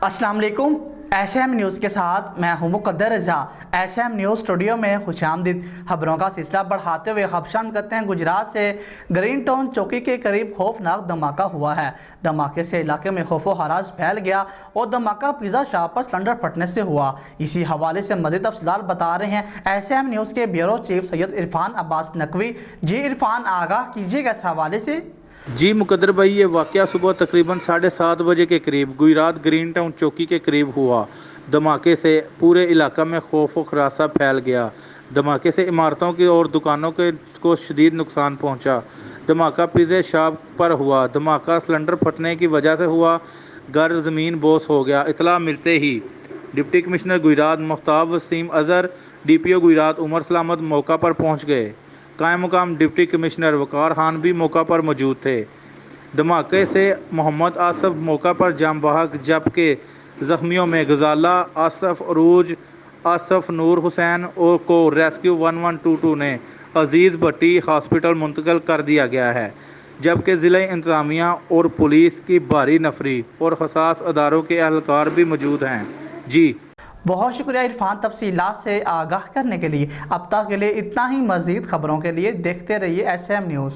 अस्सलाम वालेकुम। SM news के साथ मैं हूं मुक़द्दर रज़ा। एसएम न्यूज़ स्टूडियो में खुशामदीद। खबरों का सिलसिला बढ़ाते हुए खबशान करते हैं गुजरात से। ग्रीन टाउन चौकी के करीब खौफनाक धमाका हुआ है। धमाके से इलाके में खौफो हरास फैल गया और धमाका पिज़्ज़ा शॉप पर सिलेंडर फटने से हुआ। इसी हवाले से मज़ीद तफसीलात बता रहे हैं एसएम न्यूज़ के ब्यूरो चीफ सैयद इरफान अब्बास नकवी। जी इरफान, आगाह कीजिएगा इस हवाले से। जी मुकद्दर भाई, ये वाक़या सुबह तकरीबन 7:30 बजे के करीब गुजरात ग्रीन टाउन चौकी के करीब हुआ। धमाके से पूरे इलाका में खौफ व खरासा फैल गया। धमाके से इमारतों की और दुकानों को शदीद नुकसान पहुंचा। धमाका पिज़्ज़ा शॉप पर हुआ। धमाका सिलेंडर फटने की वजह से हुआ। घर ज़मीन बोस हो गया। इतला मिलते ही deputy commissioner Gujrat Muftab Waseem Azhar, DPO Gujrat Umar Salamat मौका पर पहुँच गए। कायम मुकाम डिप्टी कमिश्नर वकार खान भी मौका पर मौजूद थे। धमाके से मोहम्मद आसफ मौका पर जाम बहक, जबकि ज़ख्मियों में गजाला, आसफ अरूज, आसफ नूर हुसैन और को रेस्क्यू 1122 ने अजीज़ भट्टी हॉस्पिटल मुंतकिल कर दिया गया है। जबकि ज़िला इंतज़ामिया और पुलिस की भारी नफरी और हसास अदारों के एहलकार भी मौजूद हैं। जी बहुत शुक्रिया इरफान, तफसीलात से आगाह करने के लिए। अब तक के लिए इतना ही। मज़ीद खबरों के लिए देखते रहिए एसएम न्यूज़।